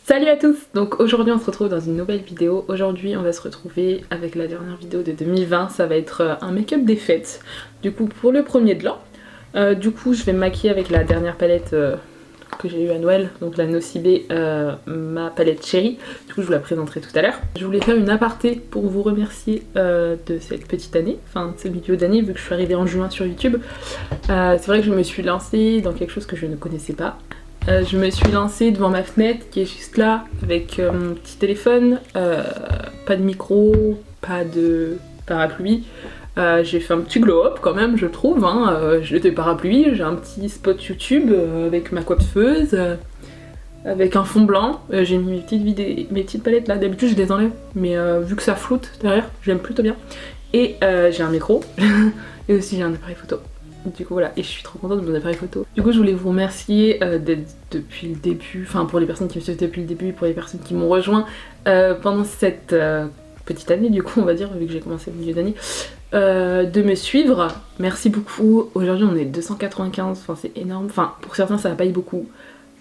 Salut à tous! Donc aujourd'hui on se retrouve dans une nouvelle vidéo. Aujourd'hui on va se retrouver avec la dernière vidéo de 2020. Ça va être un make-up des fêtes. Du coup pour le premier de l'an. Du coup je vais me maquiller avec la dernière palette que j'ai eue à Noël. Donc la Nocibé, ma palette chérie. Du coup je vous la présenterai tout à l'heure. Je voulais faire une aparté pour vous remercier de cette petite année. Enfin de ce milieu d'année vu que je suis arrivée en juin sur YouTube. C'est vrai que je me suis lancée dans quelque chose que je ne connaissais pas. Je me suis lancée devant ma fenêtre qui est juste là avec mon petit téléphone, pas de micro, pas de parapluie. J'ai fait un petit glow-up quand même je trouve, hein. J'ai des parapluies, j'ai un petit spot YouTube avec ma coiffeuse, avec un fond blanc. J'ai mis mes petites palettes là, d'habitude je les enlève, mais vu que ça floute derrière, j'aime plutôt bien. Et j'ai un micro, et aussi j'ai un appareil photo. Du coup voilà, et je suis trop contente de mon appareil photo. Du coup je voulais vous remercier d'être depuis le début, enfin pour les personnes qui me suivent depuis le début, pour les personnes qui m'ont rejoint pendant cette petite année du coup on va dire, vu que j'ai commencé au milieu d'année, de me suivre. Merci beaucoup. Aujourd'hui on est 295, enfin c'est énorme, enfin pour certains ça va pas être beaucoup,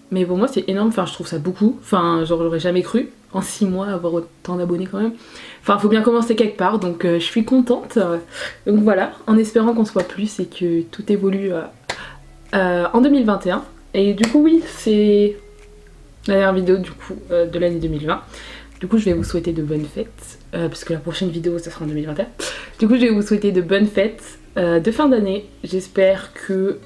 mais pour moi c'est énorme, enfin je trouve ça beaucoup, enfin genre j'aurais jamais cru en 6 mois avoir autant d'abonnés quand même. Enfin faut bien commencer quelque part, donc je suis contente. Donc voilà, en espérant qu'on soit plus et que tout évolue en 2021. Et du coup oui, c'est la dernière vidéo du coup de l'année 2020. Du coup je vais vous souhaiter de bonnes fêtes, parce que la prochaine vidéo ça sera en 2021. Du coup je vais vous souhaiter de bonnes fêtes de fin d'année. J'espère que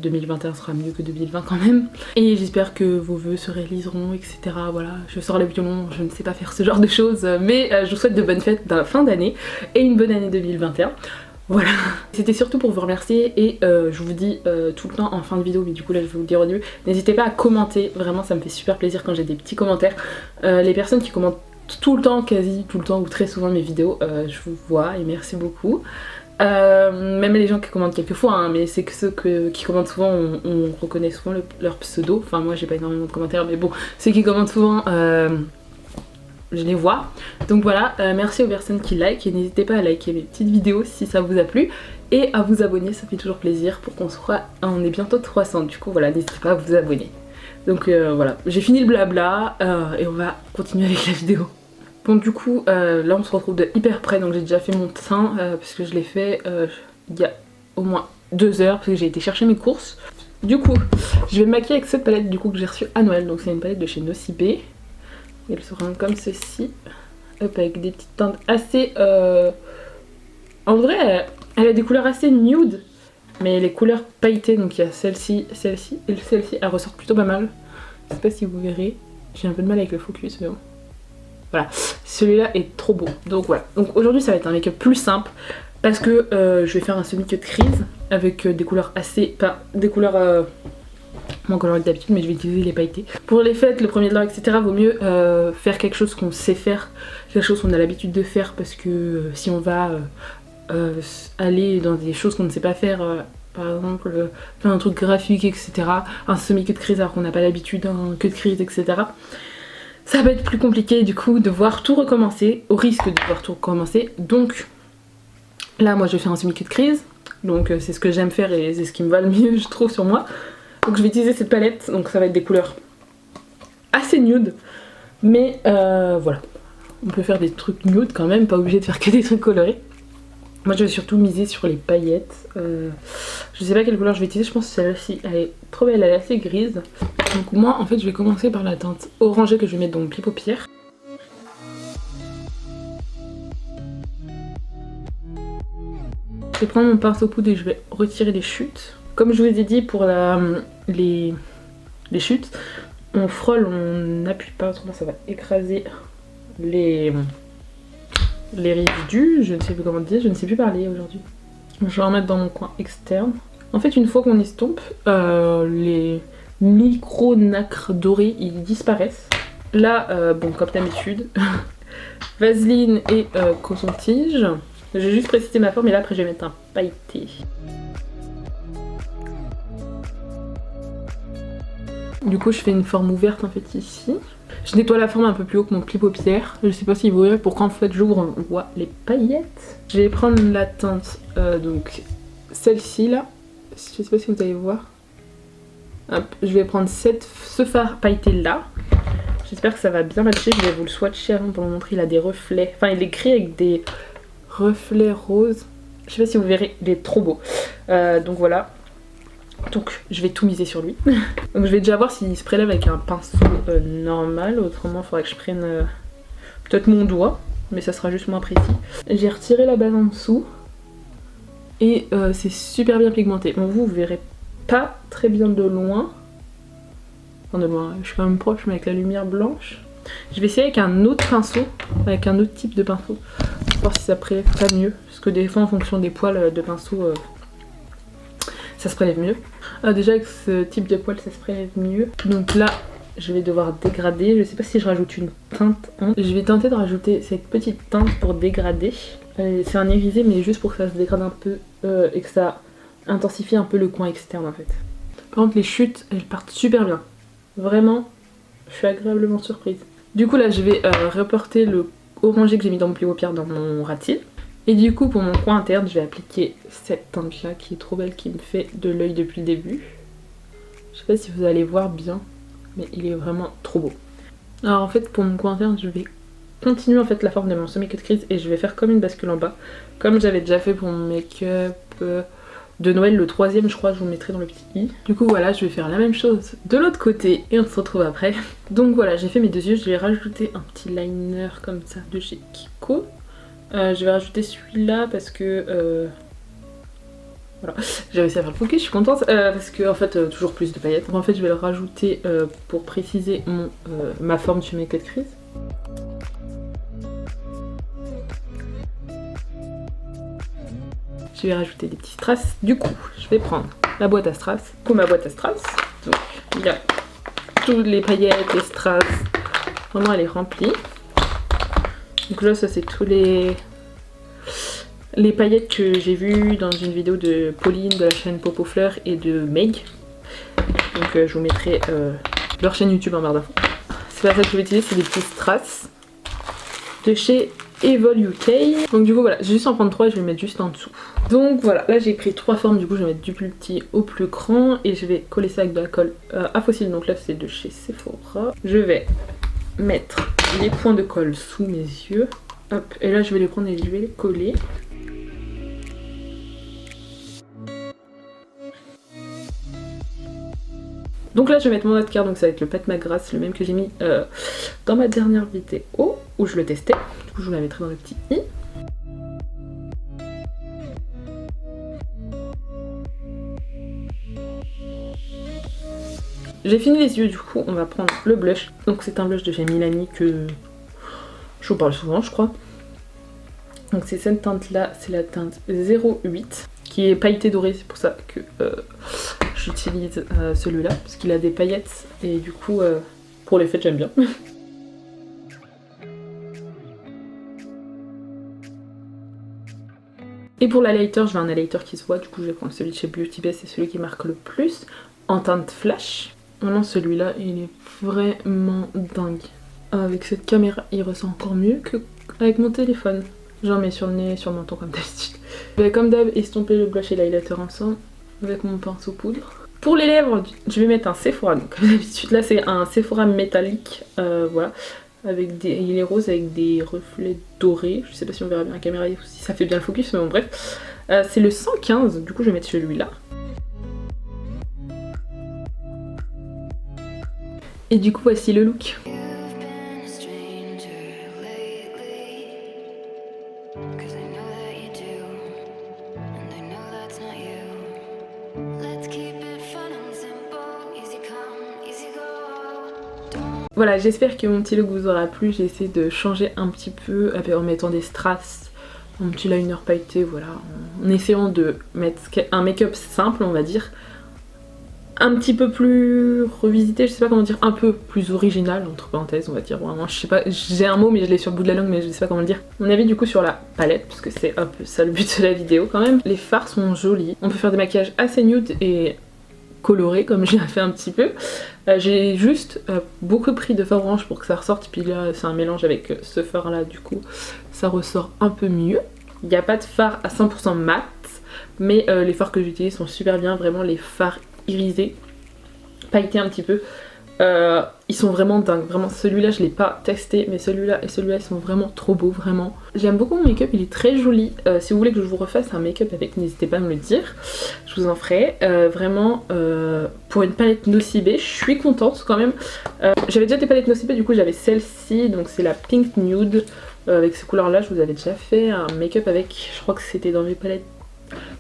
2021 sera mieux que 2020 quand même. Et j'espère que vos vœux se réaliseront, etc. Voilà, je sors le violon, je ne sais pas faire ce genre de choses, mais je vous souhaite de bonnes fêtes de fin d'année et une bonne année 2021. Voilà, c'était surtout pour vous remercier et je vous dis tout le temps en fin de vidéo, mais du coup là je vais vous le dire au début, n'hésitez pas à commenter, vraiment ça me fait super plaisir quand j'ai des petits commentaires. Les personnes qui commentent tout le temps, quasi tout le temps ou très souvent mes vidéos, je vous vois et merci beaucoup. Même les gens qui commentent quelques fois, hein, mais c'est que ceux qui commentent souvent, on reconnaît souvent leur pseudo. Enfin moi j'ai pas énormément de commentaires, mais bon, ceux qui commentent souvent, je les vois. Donc voilà, merci aux personnes qui like et n'hésitez pas à liker mes petites vidéos si ça vous a plu. Et à vous abonner, ça fait toujours plaisir pour qu'on soit... On est bientôt 300, du coup voilà, n'hésitez pas à vous abonner. Donc voilà, j'ai fini le blabla et on va continuer avec la vidéo. Bon du coup là on se retrouve de hyper près, donc j'ai déjà fait mon teint parce que je l'ai fait il y a au moins 2 heures parce que j'ai été chercher mes courses. Du coup je vais me maquiller avec cette palette du coup que j'ai reçue à Noël, donc c'est une palette de chez Nocibé. Elle se rend comme ceci, hop, avec des petites teintes assez... En vrai elle a des couleurs assez nude, mais les couleurs pailletées, donc il y a celle-ci, celle-ci et celle-ci, elles ressortent plutôt pas mal. Je sais pas si vous verrez, j'ai un peu de mal avec le focus mais bon. Voilà, celui-là est trop beau. Donc voilà, donc aujourd'hui ça va être un make-up plus simple parce que je vais faire un semi-cut crise avec des couleurs assez... Enfin, des couleurs moins colorées que d'habitude, mais je vais utiliser les pailletés. Pour les fêtes, le premier de l'an, etc., vaut mieux faire quelque chose qu'on sait faire, quelque chose qu'on a l'habitude de faire, parce que si on va aller dans des choses qu'on ne sait pas faire... par exemple, faire un truc graphique, etc. Un semi-cut crise alors qu'on n'a pas l'habitude, un cut crise, etc. Ça va être plus compliqué du coup de devoir tout recommencer, au risque de devoir tout recommencer. Donc là moi je vais faire un semi-cut crise, donc c'est ce que j'aime faire et c'est ce qui me va le mieux je trouve sur moi. Donc je vais utiliser cette palette, donc ça va être des couleurs assez nude, mais voilà. On peut faire des trucs nude quand même, pas obligé de faire que des trucs colorés. Moi je vais surtout miser sur les paillettes. Je sais pas quelle couleur je vais utiliser, je pense que celle-ci elle est trop belle, elle est assez grise. Donc moi en fait je vais commencer par la teinte orangée que je vais mettre dans mon pli paupières. Je vais prendre mon pinceau poudre et je vais retirer les chutes. Comme je vous ai dit pour les chutes, on frôle, on n'appuie pas, autrement ça va écraser les résidus, je ne sais plus comment dire, je ne sais plus parler aujourd'hui. Je vais en mettre dans mon coin externe. En fait une fois qu'on estompe, les micro nacres dorés ils disparaissent. Là, bon comme d'habitude, vaseline et coton-tige. J'ai juste précisé ma forme et là après je vais mettre un pailleté. Du coup je fais une forme ouverte en fait ici. Je nettoie la forme un peu plus haut que mon pli paupière. Je sais pas si vous verrez pourquoi en fait j'ouvre, on voit les paillettes. Je vais prendre la teinte, donc celle-ci là. Je sais pas si vous allez voir. Hop, je vais prendre ce fard pailleté là. J'espère que ça va bien matcher. Je vais vous le swatcher avant pour vous montrer. Il a des reflets. Enfin, il est écrit avec des reflets roses. Je sais pas si vous verrez, il est trop beau. Donc voilà. Donc je vais tout miser sur lui. Donc je vais déjà voir s'il se prélève avec un pinceau normal. Autrement, il faudrait que je prenne peut-être mon doigt. Mais ça sera juste moins précis. J'ai retiré la base en dessous. Et c'est super bien pigmenté. Bon, vous verrez pas très bien de loin. Enfin, de loin, je suis quand même proche, mais avec la lumière blanche. Je vais essayer avec un autre pinceau, avec un autre type de pinceau. Pour voir si ça prélève pas mieux. Parce que des fois, en fonction des poils de pinceau, ça se prélève mieux. Déjà, avec ce type de poil, ça se prélève mieux. Donc là, je vais devoir dégrader. Je sais pas si je rajoute une teinte. Je vais tenter de rajouter cette petite teinte pour dégrader. C'est un irisé, mais juste pour que ça se dégrade un peu et que ça intensifie un peu le coin externe en fait. Par contre, les chutes, elles partent super bien. Vraiment, je suis agréablement surprise. Du coup, là, je vais reporter le orangé que j'ai mis dans mon pli paupières dans mon ras de cils. Et du coup, pour mon coin interne, je vais appliquer cette teinte là qui est trop belle, qui me fait de l'œil depuis le début. Je sais pas si vous allez voir bien, mais il est vraiment trop beau. Alors en fait, pour mon coin interne, je vais continuer en fait la forme de mon semi-cut crease et je vais faire comme une bascule en bas, comme j'avais déjà fait pour mon make-up de Noël, le troisième je crois, je vous le mettrai dans le petit i. Du coup voilà, je vais faire la même chose de l'autre côté et on se retrouve après. Donc voilà, j'ai fait mes deux yeux, je vais rajouter un petit liner comme ça de chez Kiko. Je vais rajouter celui-là parce que... voilà, j'ai réussi à faire le focus, je suis contente parce que en fait toujours plus de paillettes. Donc, en fait je vais le rajouter pour préciser ma forme du make-up crease. Je vais rajouter des petits strass. Du coup, je vais prendre la boîte à strass. Du coup, ma boîte à strass. Donc, il y a toutes les paillettes, les strass. Vraiment, elle est remplie. Donc là, ça, c'est tous les paillettes que j'ai vues dans une vidéo de Pauline de la chaîne Popo Fleur et de Meg. Donc, je vous mettrai leur chaîne YouTube en barre d'infos. C'est pas ça que je vais utiliser, c'est des petits strass de chez Evol UK. Donc du coup voilà, je vais juste en prendre 3 et je vais les mettre juste en dessous. Donc voilà, là j'ai pris 3 formes, du coup je vais mettre du plus petit au plus grand et je vais coller ça avec de la colle à fossile. Donc là c'est de chez Sephora. Je vais mettre les points de colle sous mes yeux. Hop, et là je vais les prendre et je vais les coller. Donc là je vais mettre mon mascara, donc ça va être le Pat McGrath, le même que j'ai mis dans ma dernière vidéo où je le testais. Du coup je vous la mettrai dans le petit i. J'ai fini les yeux, du coup on va prendre le blush. Donc c'est un blush de chez Milani que je vous parle souvent je crois. Donc c'est cette teinte là, c'est la teinte 08 qui est pailletée dorée, c'est pour ça que j'utilise celui-là parce qu'il a des paillettes et du coup pour les fêtes j'aime bien. Et pour l'highlighter, je veux un highlighter qui se voit, du coup je vais prendre celui de chez Beauty Bay, c'est celui qui marque le plus en teinte flash. Vraiment celui-là il est vraiment dingue. Avec cette caméra il ressent encore mieux qu'avec mon téléphone. J'en mets sur le nez, sur le menton comme d'habitude. Je vais comme d'hab estomper le blush et l'highlighter ensemble avec mon pinceau poudre. Pour les lèvres, je vais mettre un Sephora, donc comme d'habitude. Là c'est un Sephora métallique, voilà. Il est rose avec des reflets dorés. Je sais pas si on verra bien la caméra ou si ça fait bien le focus, mais bon bref. C'est le 115, du coup je vais mettre celui-là. Et du coup voici le look. Voilà, j'espère que mon petit look vous aura plu. J'ai essayé de changer un petit peu en mettant des strass, un petit liner pailleté, voilà, en essayant de mettre un make-up simple, on va dire, un petit peu plus revisité, je sais pas comment dire, un peu plus original, entre parenthèses, on va dire, vraiment, je sais pas, j'ai un mot mais je l'ai sur le bout de la langue mais je sais pas comment le dire. Mon avis du coup sur la palette, parce que c'est un peu ça le but de la vidéo quand même. Les fards sont jolis, on peut faire des maquillages assez nude et coloré comme j'ai fait un petit peu. J'ai juste beaucoup pris de fard orange pour que ça ressorte, puis là c'est un mélange avec ce fard là, du coup ça ressort un peu mieux. Il n'y a pas de fard à 100% mat, mais les fards que j'utilise sont super bien, vraiment les fards irisés, pailletés un petit peu, Ils sont vraiment dingues, vraiment celui-là je l'ai pas testé mais celui-là et celui-là ils sont vraiment trop beaux, vraiment. J'aime beaucoup mon make-up, il est très joli. Si vous voulez que je vous refasse un make-up avec, n'hésitez pas à me le dire, je vous en ferai. Vraiment pour une palette Nocibé, je suis contente quand même. J'avais déjà des palettes Nocibé, du coup j'avais celle-ci, donc c'est la Pink Nude. Avec ces couleurs là je vous avais déjà fait un make-up avec, je crois que c'était dans mes palettes,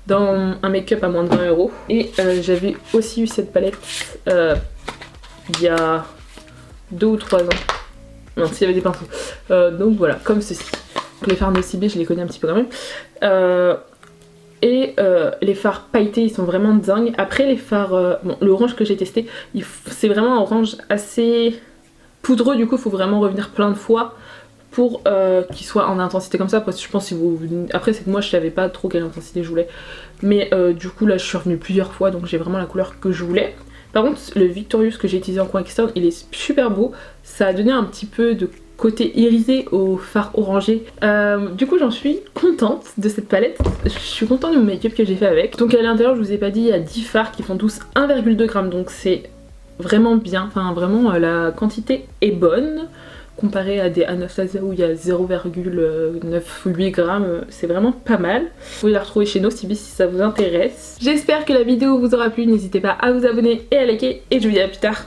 dans un make-up à moins de 20 €. Et j'avais aussi eu cette palette il y a 2 ou 3 ans. Non, s'il y avait des pinceaux. Donc voilà, comme ceci. Donc les fards Nocibé, je les connais un petit peu quand même. Les fards pailletés, ils sont vraiment dingues. Après les fards... bon, l'orange que j'ai testé, c'est vraiment un orange assez poudreux. Du coup, il faut vraiment revenir plein de fois pour qu'il soit en intensité comme ça. Parce que je pense que si vous... Après, c'est que moi, je savais pas trop quelle intensité je voulais. Mais du coup, là, je suis revenue plusieurs fois. Donc j'ai vraiment la couleur que je voulais. Par contre, le Victorious que j'ai utilisé en coin externe, il est super beau. Ça a donné un petit peu de côté irisé au fard orangé. Du coup, j'en suis contente de cette palette. Je suis contente du make-up que j'ai fait avec. Donc à l'intérieur, je vous ai pas dit, il y a 10 fards qui font tous 1,2 g. Donc c'est vraiment bien. Enfin, vraiment, la quantité est bonne. Comparé à des Anastasia où il y a 0,98 g, c'est vraiment pas mal. Vous pouvez la retrouver chez Nocibé si ça vous intéresse. J'espère que la vidéo vous aura plu, n'hésitez pas à vous abonner et à liker, et je vous dis à plus tard.